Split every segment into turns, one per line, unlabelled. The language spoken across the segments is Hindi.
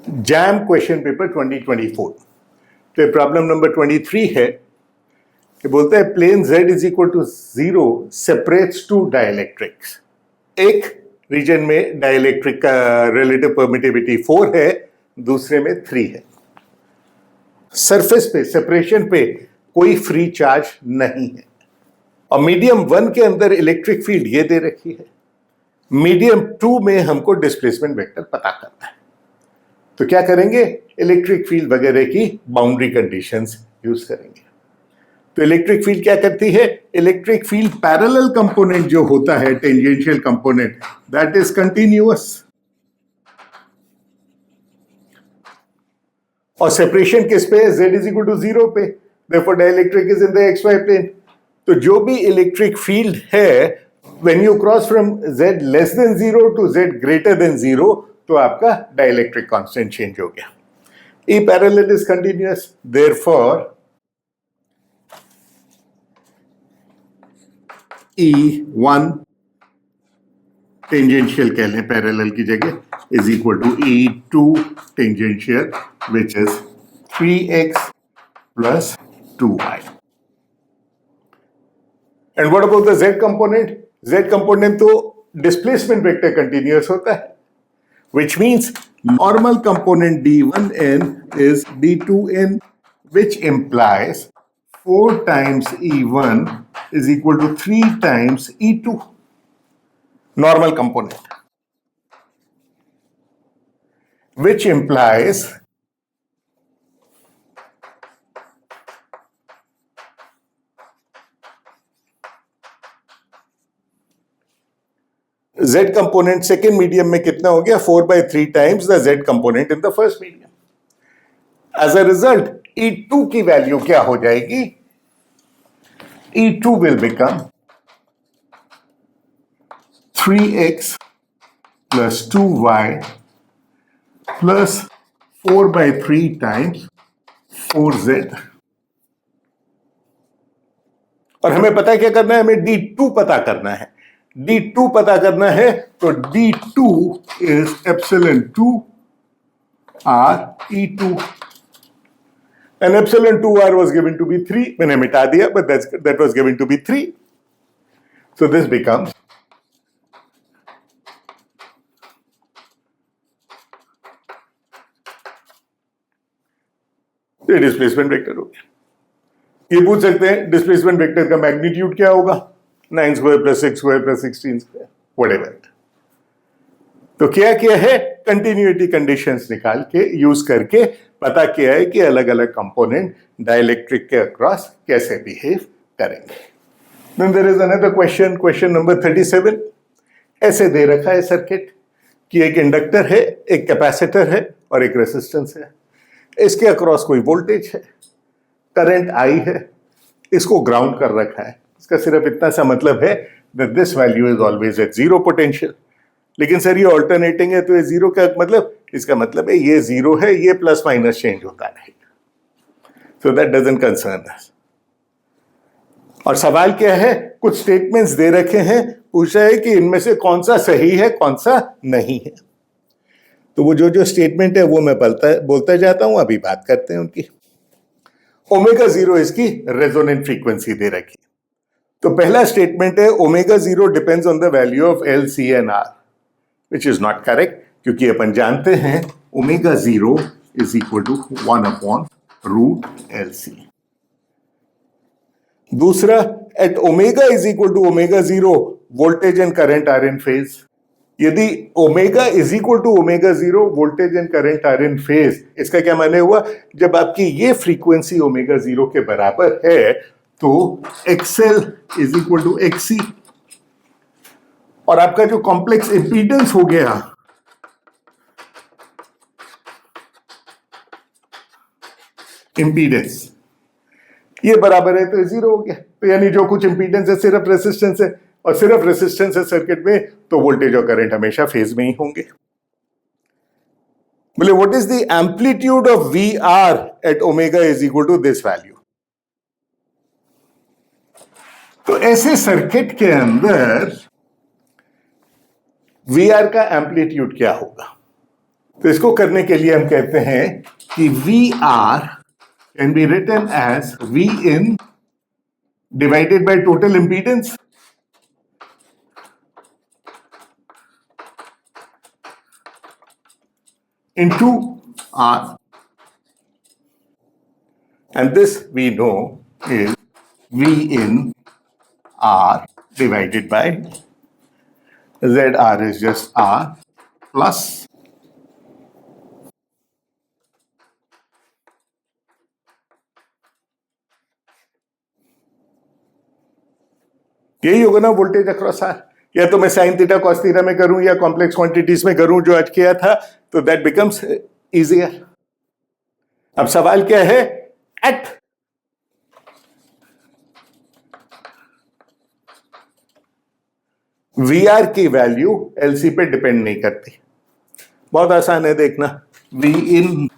Jam question paper 2024। तो प्रॉब्लम नंबर 23 है कि बोलता है plane z is equal to 0 separates two dielectrics. एक रीजन में डाइलेक्ट्रिक का रिलेटिव परमिटिविटी 4 है, दूसरे में 3 है। सरफेस पे सेपरेशन पे कोई फ्री चार्ज नहीं है और मीडियम 1 के अंदर इलेक्ट्रिक फील्ड ये दे रखी है। मीडियम 2 में हमको डिस्प्लेसमेंट वेक्टर पता करना है। तो क्या करेंगे, इलेक्ट्रिक फील्ड वगैरह की बाउंड्री कंडीशंस यूज करेंगे। तो इलेक्ट्रिक फील्ड क्या करती है, इलेक्ट्रिक फील्ड पैरेलल कंपोनेंट जो होता है tangential component, that is continuous. और सेपरेशन किस पे है, z इज इक्वल टू 0 पे, therefore dielectric is in the xy plane. तो जो भी इलेक्ट्रिक फील्ड है when you cross from z less than 0 to z greater than 0, तो आपका डाइलेक्ट्रिक कांस्टेंट चेंज हो गया। E parallel is continuous, therefore E1 tangential कह लें पैरेलल की जगह, is equal to E2 tangential which is 3x plus 2y। And what about the z component? z component तो डिस्प्लेसमेंट वेक्टर कंटिन्यूअस होता है, which means normal component d1n is d2n, which implies 4 times e1 is equal to 3 times e2, normal component, which implies z component second medium में कितना हो गया, 4/3 times the z component in the first medium. As a result E2 की वैल्यू क्या हो जाएगी, E2 will become 3x plus 2y plus 4/3 times 4z। और हमें पता है क्या करना है, हमें D2 पता करना है। D2 पता करना है तो D2 is epsilon 2 R E2 and epsilon 2R was given to be 3, मैंने मिटा दिया, but that was given to be 3, so this becomes ये डिस्प्लेसमेंट वेक्टर हो गया। ये पूछ सकते हैं डिस्प्लेसमेंट वेक्टर का मैग्नीट्यूड क्या होगा, 9 square plus 6 square plus 16 square, whatever. तो क्या है, कंटिन्यूटी कंडीशंस निकाल के यूज करके पता किया है कि अलग अलग कंपोनेंट डाइलेक्ट्रिक के अक्रॉस कैसे बिहेव करेंगे। Then there is another question, question number 37। ऐसे दे रखा है सर्किट कि एक इंडक्टर है, एक कैपेसिटर है और एक रेजिस्टेंस है। इसके अक्रॉस कोई वोल्टेज है, करंट I है, इसको ग्राउंड कर रखा है। इसका सिर्फ इतना सा मतलब है that this value is always at zero potential। लेकिन सर ये ऑल्टरनेटिंग है तो ये जीरो का मतलब, इसका मतलब है ये जीरो है, ये प्लस माइनस चेंज होता रहेगा। सो दैट डजंट कंसर्न अस। और सवाल क्या है, कुछ स्टेटमेंट्स दे रखे हैं, पूछा है कि इनमें से कौन सा सही है कौन सा नहीं है। तो वो जो स्टेटमेंट है वो मैं बोलता जाता हूं, अभी बात करते हैं उनकी। ओमेगा 0 इसकी रेजोनेंट फ्रीक्वेंसी दे रखी। तो पहला स्टेटमेंट है omega 0 depends on the value of L, C and R, which is not correct, क्योंकि अपन जानते हैं omega 0 is equal to 1/√LC। दूसरा, at omega is equal to omega 0 voltage and current are in phase. यदि omega is equal to omega 0 voltage and current are in phase, इसका क्या माने हुआ, जब आपकी ये फ्रीक्वेंसी ओमेगा 0 के बराबर है तो XL is equal to XC, और आपका जो कॉम्प्लेक्स इंपीडेंस हो गया इंपीडेंस, ये बराबर है तो 0 हो गया। तो यानी जो कुछ इंपीडेंस है सिर्फ रेजिस्टेंस है, और सिर्फ रेजिस्टेंस है सर्किट में, तो वोल्टेज और करंट हमेशा फेज में ही होंगे। बोले what is the amplitude of VR at omega is equal to this value. तो ऐसे सर्किट के अंदर VR का एम्पलीट्यूड क्या होगा, तो इसको करने के लिए हम कहते हैं कि V R can be written as V in divided by total impedance into R, and this we know is V in R divided by ZR is just R plus यही होगा ना वोल्टेज अक्रॉस आर। या तो मैं साइन थीटा कॉस थीटा में करूं या कॉम्प्लेक्स क्वांटिटीज में करूं जो आज किया था, तो दैट बिकम्स इजियर। अब सवाल क्या है, एट वी आर की वैल्यू एलसी पे डिपेंड नहीं करती। बहुत आसान है देखना, V in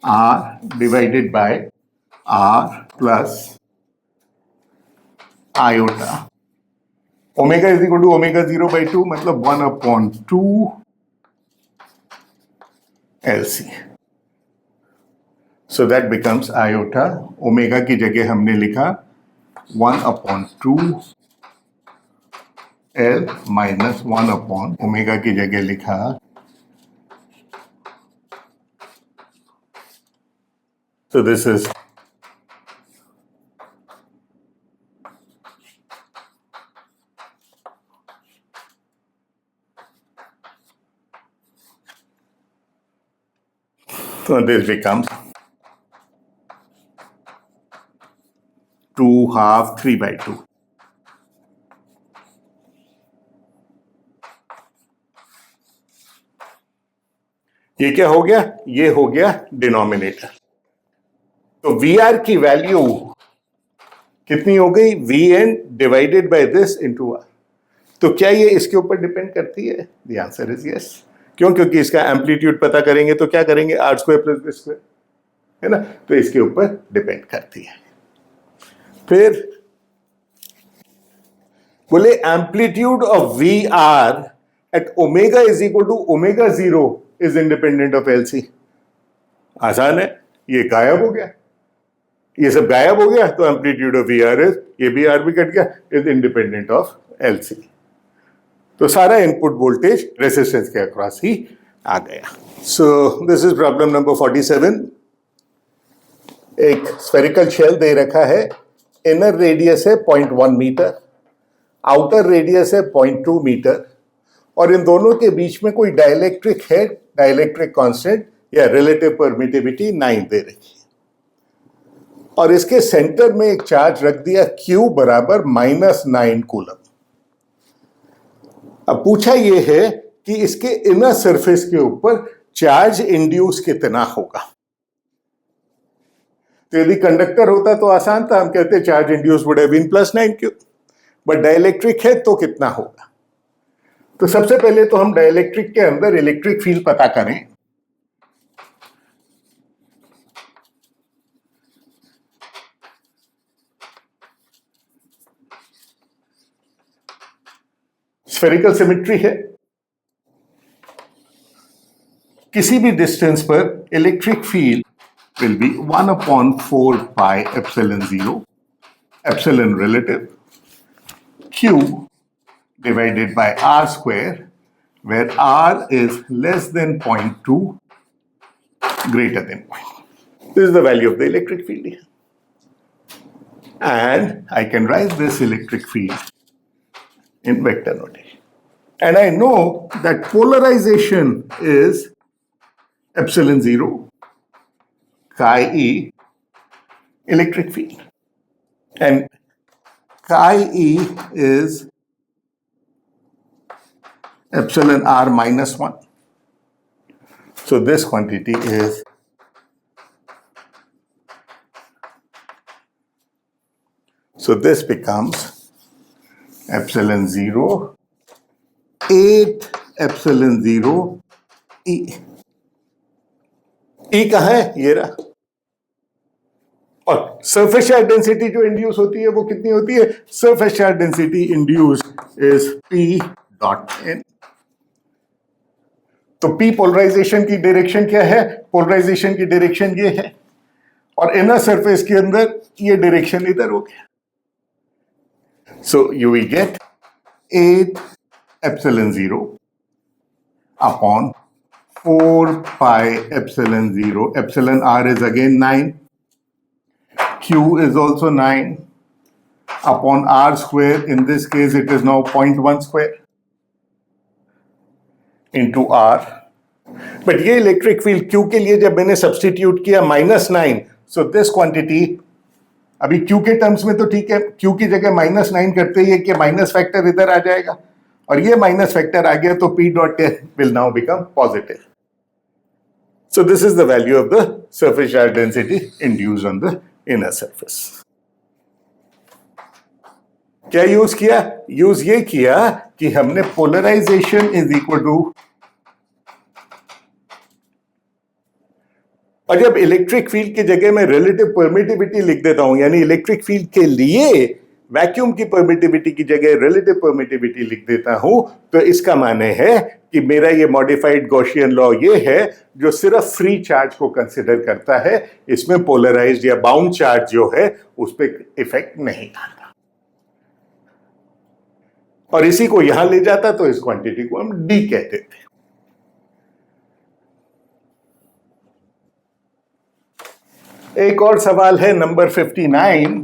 R divided by R plus iota omega is equal to omega 0/2 मतलब 1/2 LC। So that becomes iota, omega की जगह हमने लिखा 1/2 L माइनस 1 ओमेगा की जगह लिखा so this is so this becomes 2/2 3/2। ये क्या हो गया, ये हो गया डिनोमिनेटर। तो वी आर की वैल्यू कितनी हो गई, V N divided by this into R. तो क्या ये इसके ऊपर डिपेंड करती है? The answer is yes. क्यों? क्योंकि इसका एम्पलीट्यूड पता करेंगे तो क्या करेंगे, R square plus B square, है ना, तो इसके ऊपर डिपेंड करती है। फिर बोले amplitude of V R at omega is equal to omega 0 is independent of LC. आसान है, ये गायब हो गया, ये सब गायब हो गया, तो amplitude of V R is, ये भी आर भी कट गया, इज इंडिपेंडेंट ऑफ एलसी। तो सारा इनपुट वोल्टेज रेजिस्टेंस के अक्रॉस ही आ गया। So this is problem number 47। एक स्फेरिकल शेल दे रखा है, इनर रेडियस है 0.1 मीटर, आउटर रेडियस है 0.2 मीटर, और इन दोनों के बीच में कोई डाइलेक्ट्रिक है, डाइलेक्ट्रिक कांस्टेंट या रिलेटिव परमिटिविटी 9 दे रखी है, और इसके सेंटर में एक चार्ज रख दिया Q बराबर -9 कूलम। अब पूछा यह है कि इसके इनर सरफेस के ऊपर चार्ज इंड्यूस कितना होगा। तो यदि कंडक्टर होता तो आसान था, हम कहते charge induce would have been +9Q, but dielectric है तो कितना होगा। तो सबसे पहले तो हम डाइलेक्ट्रिक के अंदर इलेक्ट्रिक फील्ड पता करें। स्फेरिकल सिमेट्री है, किसी भी डिस्टेंस पर electric field will be 1/4 pi epsilon 0, epsilon relative, Q divided by R square, where R is less than 0.2, greater than 0.2. This is the value of the electric field here. And I can write this electric field in vector notation. And I know that polarization is epsilon 0 chi E electric field, and chi E is epsilon r -1. So this quantity is this becomes epsilon 0 8 epsilon 0 E। E कहाँ है, ये रहा। और सरफेस चार्ज डेंसिटी जो इंड्यूस होती है वो कितनी होती है, surface charge density induced is P dot N। तो पी पोलराइजेशन की डायरेक्शन क्या है? पोलराइजेशन की डायरेक्शन ये है, और इनर सरफेस के अंदर ये डायरेक्शन इधर हो गया. So you will get 8 epsilon 0 upon 4 pi epsilon 0. Epsilon r is again 9. Q is also 9 upon r square. In this case, it is now 0.1 square into r. But ये इलेक्ट्रिक फील्ड Q के लिए जब मैंने सब्सटीट्यूट किया -9, सो दिस क्वांटिटी अभी Q के टर्म्स में तो ठीक है, Q की जगह -9 करते ही कि माइनस फैक्टर इधर आ जाएगा, और ये माइनस फैक्टर आ गया तो P dot will now become positive. So this is the value of the surface charge density induced on the inner surface. क्या यूज किया? यूज ये किया कि हमने पोलराइजेशन इज इक्वल टू, और जब इलेक्ट्रिक फील्ड की जगह मैं रिलेटिव परमिटिविटी लिख देता हूं, यानी इलेक्ट्रिक फील्ड के लिए वैक्यूम की परमिटिविटी की जगह रिलेटिव परमिटिविटी लिख देता हूं, तो इसका माने है कि मेरा ये मॉडिफाइड गॉसियन लॉ ये है जो सिर्फ फ्री चार्ज को कंसिडर करता है, इसमें पोलराइज्ड या बाउंड चार्ज जो है उस पर इफेक्ट नहीं आता. और इसी को यहां ले जाता तो इस क्वांटिटी को हम डी कहते थे. एक और सवाल है नंबर 59.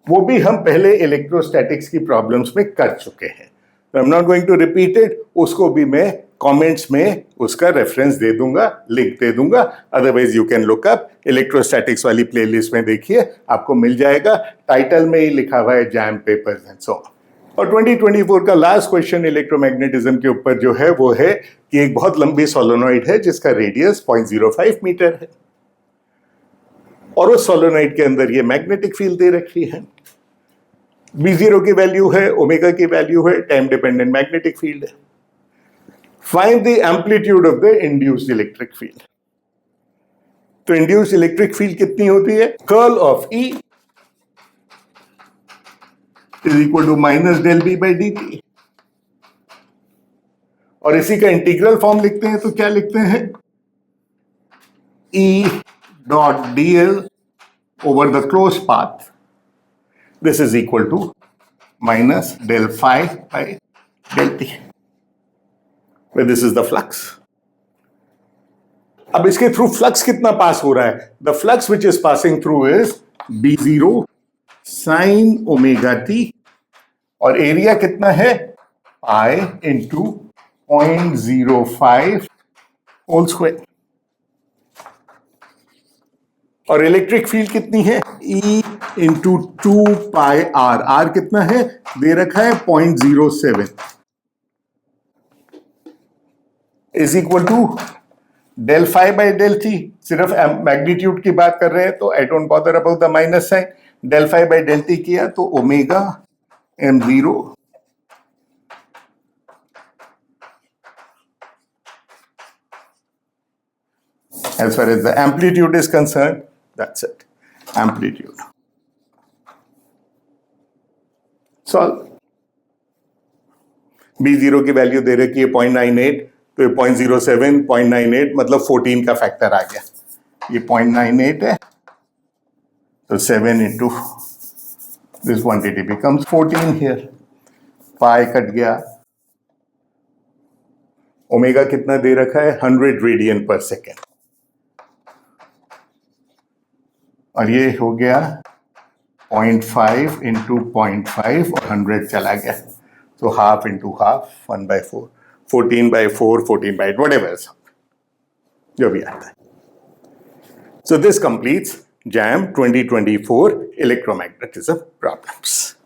वो भी हम पहले इलेक्ट्रोस्टैटिक्स की प्रॉब्लम्स में कर चुके हैं, I am not going to repeat it. उसको भी मैं कमेंट्स में उसका रेफरेंस दे दूंगा, लिंक दे दूंगा. Otherwise you can look up, electrostatics वाली प्लेलिस्ट में देखिए, आपको मिल जाएगा. टाइटल में ही लिखा हुआ है jam papers and so on. और 2024 का लास्ट क्वेश्चन इलेक्ट्रोमैग्नेटिज्म के ऊपर जो है वो है कि एक बहुत लंबी सोलेनॉइड है जिसका रेडियस 0.05 मीटर है, और उस सोलेनॉइड के अंदर ये मैग्नेटिक फील्ड दे रखी है. B0 की वैल्यू है, ओमेगा की वैल्यू है, टाइम डिपेंडेंट मैग्नेटिक फील्ड है. Find the amplitude of the induced electric field. तो इंड्यूस्ड इलेक्ट्रिक फील्ड कितनी होती है? Curl of E is equal to minus del B by d t. और इसी का इंटीग्रल फॉर्म लिखते हैं तो क्या लिखते हैं? E dot dl over the closed path, this is equal to minus del phi by del t, where this is the flux. अब इसके थ्रू फ्लक्स कितना पास हो रहा है? The flux which is passing through is B0 sin omega t, और एरिया कितना है? I into 0.05 whole square. और इलेक्ट्रिक फील्ड कितनी है? E into 2 pi R. R कितना है? दे रखा है 0.07 is equal to del phi by del t. सिर्फ मैग्नीट्यूड की बात कर रहे हैं तो I don't bother about the minus sign. Del phi by del t किया तो omega m0 as far as the amplitude is concerned. That's it. Amplitude. Solve. B0 की वैल्यू दे रखी है 0.98, तो ये 0.07, 0.98 मतलब 14 का फैक्टर आ गया. ये 0.98 है, तो 7 into this quantity becomes 14 here. Pi cut गया. ओमेगा कितना दे रखा है? 100 रेडियन पर सेकेंड, और ये हो गया 0.5 इंटू 0.5 और 100 चला गया, तो हाफ इंटू हाफ 1/4, 14/4, 14/8, whatever, जो भी आता है. So this completes JAM 2024 electromagnetism problems.